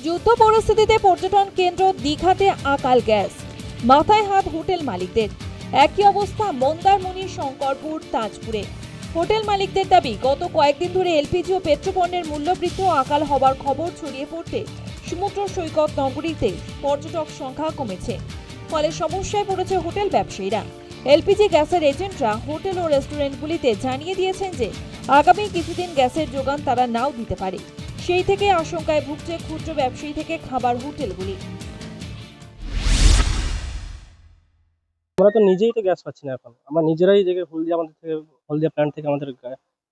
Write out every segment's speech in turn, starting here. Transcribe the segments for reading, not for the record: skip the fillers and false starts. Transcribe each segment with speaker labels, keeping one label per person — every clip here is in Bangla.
Speaker 1: যুদ্ধ পরিস্থিতিতে পর্যটন কেন্দ্র দীঘাতে আকাল গ্যাস, মাথায় হাত হোটেল মালিকদের। একই অবস্থা মন্দারমণি, শঙ্করপুর, তাজপুরে। হোটেল মালিকদের দাবি, গত কয়েকদিন ধরে এলপিজি ও পেট্রোপণ্যের মূল্যবৃদ্ধি ও আকাল হবার খবর ছড়িয়ে পড়তে সমুদ্র সৈকত নগরীতে পর্যটক সংখ্যা কমেছে। ফলে সমস্যায় পড়েছে হোটেল ব্যবসায়ীরা। এলপিজি গ্যাসের এজেন্টরা হোটেল ও রেস্টুরেন্টগুলিতে জানিয়ে দিয়েছেন যে আগামী কিছুদিন গ্যাসের যোগান তারা নাও দিতে পারে। সেই থেকে আশঙ্কায় ভুগছে ক্ষুদ্র ব্যবসায়ী থেকে খাবার হোটেলগুলি।
Speaker 2: আমরা তো নিজেই তো গ্যাস পাচ্ছি না এখন। আমরা নিজেরাই যে হলদিয়া প্ল্যান্ট থেকে আমাদের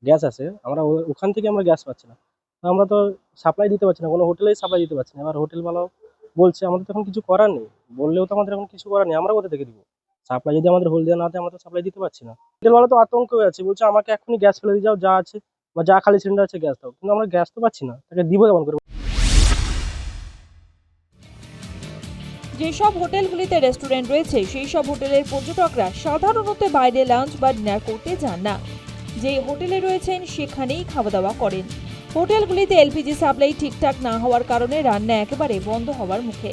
Speaker 2: গ্যাস আসে, আমরা ওখান থেকে আমরা গ্যাস পাচ্ছি না। তো আমরা তো সাপ্লাই দিতে পারছি না, কোনো হোটেলেই সাপ্লাই দিতে পারছি না। এবার হোটেলওয়ালাও বলছে আমাদের তো এখন কিছু করার নেই, বললেও তো আমাদের এখন কিছু করার নেই, আমরা কোথা থেকে দিব সাপ্লাই? যদি আমাদের হলদিয়া না দেয় আমরা তো সাপ্লাই দিতে পারছি না। হোটেলওয়ালা তো আতঙ্ক হয়ে আছে, বলছে আমাকে এখনই গ্যাস ফেলে দিয়ে যাও, যা আছে বা যা খালি সিলিন্ডার আছে গ্যাস দাও। কিন্তু আমরা গ্যাস তো পাচ্ছি না, তাকে দিব কেমন করে?
Speaker 1: যেসব হোটেলগুলিতে রেস্টুরেন্ট রয়েছে সেই সব হোটেলের পর্যটকরা সাধারণত বাইরে লাঞ্চ বা ডিনার করতে যান না। যে হোটেলে রয়েছেন সেখানেই খাওয়া দাওয়া করেন। হোটেলগুলিতে এলপিজি সাপ্লাই ঠিকঠাক না হওয়ার কারণে রান্না একেবারে বন্ধ হওয়ার মুখে।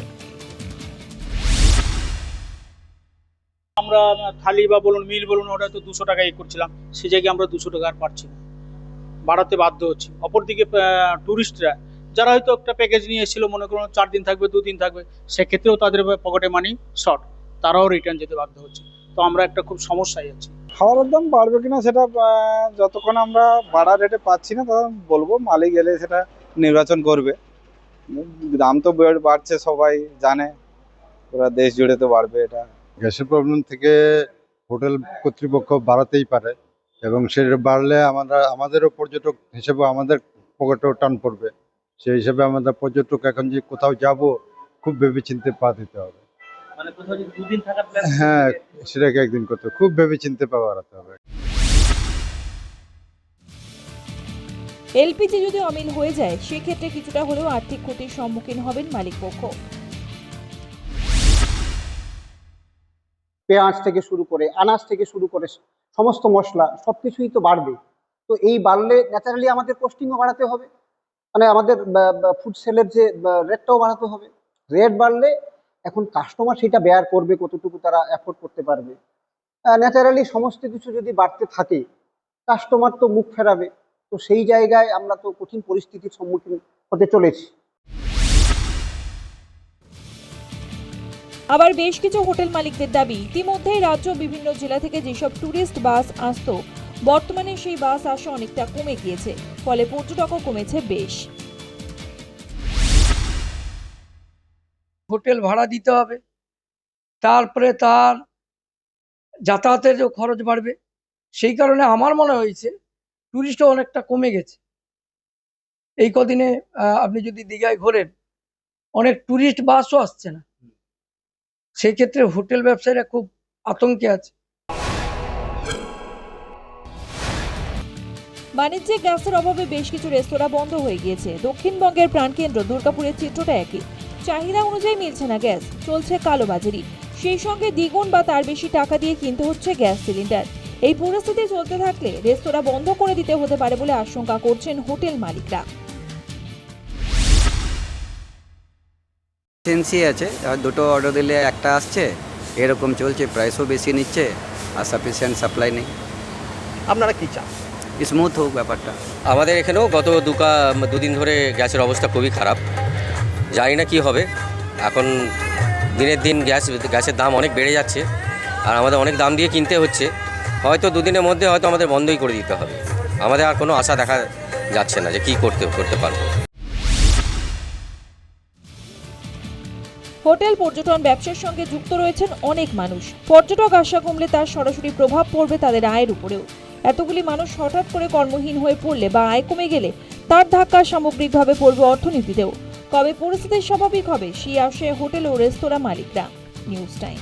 Speaker 3: আমরা থালি বা বলুন মিল বলুন, ওটা তো 200 টাকায় করছিলাম, সে জায়গায় আমরা 200 টাকা আর পাচ্ছি না, বাড়াতে বাধ্য হচ্ছি। অপরদিকে টুরিস্টরা যারা হয়তো একটা প্যাকেজ নিয়ে এসেছিল, মনে করুন 4 দিন থাকবে, 2 দিন থাকবে, সেক্ষেত্রেও তাদের পকেটে মানি শর্ট, তারাও রিটার্ন যেতে বাধ্য হচ্ছে। তো আমরা একটা খুব সমস্যায় আছি।
Speaker 4: খাবারের দাম বাড়বে কিনা সেটা যতক্ষণ আমরা বাড়া রেটে পাচ্ছি না তখন বলবো, মালিক এলে সেটা নির্বাচন করবে। দাম তো বাড়ছে, সবাই জানে, পুরো দেশ জুড়ে তো বাড়বে। এটা
Speaker 5: গ্যাসের প্রবলেম থেকে হোটেল কর্তৃপক্ষ বাড়াতেই পারে, এবং সেটা বাড়লে আমাদেরও পর্যটক হিসেবে আমাদের পকেটেও টান পড়বে। সেই হিসেবে আমাদের পর্যটক এখন যে কোথাও যাব খুব ভেবেচিন্তে পা দিতে হবে।
Speaker 3: মানে কোথাও যদি 2 দিন থাকার প্ল্যান,
Speaker 5: হ্যাঁ, সেটাকে একদিন করতে খুব ভেবেচিন্তে পা বাড়াতে হবে।
Speaker 1: এলপিজি যদি অমিল হয়ে যায় সেক্ষেত্রে কিছুটা হলেও আর্থিক ক্ষতির সম্মুখীন হবেন মালিকপক্ষ।
Speaker 6: পেঁয়াজ থেকে শুরু করে আনাজ থেকে শুরু করে সমস্ত মশলা সবকিছুই তো বাড়বে। তো এই বাড়লে ন্যাচারালি আমাদের কস্টিংও বাড়াতে হবে, মানে আমাদের ফুড সেলের যে রেটটাও বাড়াতে হবে। রেট বাড়লে এখন কাস্টমার সেটা বেয়ার করবে, কতটুকু তারা অ্যাফোর্ড করতে পারবে। ন্যাচারালি সমস্ত কিছু যদি বাড়তে থাকে কাস্টমার তো মুখ ফেরাবে। তো সেই জায়গায় আমরা তো কঠিন পরিস্থিতির সম্মুখীন হতে চলেছি।
Speaker 1: আবার বেশ কিছু হোটেল মালিকদের দাবি, ইতিমধ্যেই রাজ্য বিভিন্ন জেলা থেকে যেসব টুরিস্ট বাস আসতো বর্তমানে সেই বাস আসা অনেকটা কমে গিয়েছে। ফলে পর্যটকও কমেছে বেশ।
Speaker 7: হোটেল ভাড়া দিতে হবে, তারপরে তার যাতায়াতের যে খরচ বাড়বে। সেই কারণে আমার মনে হয়েছে টুরিস্টও অনেকটা কমে গেছে। এই কদিনে আপনি যদি দীঘায় ঘোরেন, অনেক টুরিস্ট বাসও আসছে না। সেই ক্ষেত্রে হোটেল ব্যবসায়ীরা খুব আতঙ্কে আছে।
Speaker 1: বাণিজ্যিক গ্যাসের অভাবে বেশ কিছু রেস্তোরাঁ বন্ধ হয়ে গিয়েছে। দক্ষিণবঙ্গের প্রাণকেন্দ্র দুর্গাপুরের চিত্রটা একই। চাহিদা অনুযায়ী মিলছে না গ্যাস, চলছে কালোবাজারি। সেই সঙ্গে দ্বিগুণ বা তার বেশি টাকা দিয়ে কিনতে হচ্ছে গ্যাস সিলিন্ডার। এই পরিস্থিতি চলতে থাকলে রেস্তোরাঁ বন্ধ করে দিতে হতে পারে বলে আশঙ্কা করছেন হোটেল মালিকরা।
Speaker 8: এজেন্সি আছে, দুটো অর্ডার দিলে একটা আসছে, এরকম চলছে। প্রাইসও বেশি নিচ্ছে আর সাফিসিয়েন্ট সাপ্লাই নেই।
Speaker 9: আপনারা কি চান?
Speaker 8: স্মুথ হোক ব্যাপারটা।
Speaker 10: আমাদের এখানেও গত দুদিন ধরে গ্যাসের অবস্থা খুবই খারাপ। জানি না কি হবে এখন। দিনের দিন গ্যাসের দাম অনেক বেড়ে যাচ্ছে, আর আমাদের অনেক দাম দিয়ে কিনতে হচ্ছে। হয়তো দুদিনের মধ্যে হয়তো আমাদের বন্ধই করে দিতে হবে। আমাদের আর কোনো আশা দেখা যাচ্ছে না যে কী করতে পারবো।
Speaker 1: হোটেল পর্যটন ব্যবসার সঙ্গে যুক্ত রয়েছেন অনেক মানুষ। পর্যটক আসা কমলে তার সরাসরি প্রভাব পড়বে তাদের আয়ের উপরেও। এতগুলি মানুষ হঠাৎ করে কর্মহীন হয়ে পড়লে বা আয় কমে গেলে তার ধাক্কা সামগ্রিকভাবে পড়বে অর্থনীতিতেও। কবে পরিস্থিতি স্বাভাবিক হবে সেই আশায় হোটেল ও রেস্তোরাঁ মালিকরা। News time.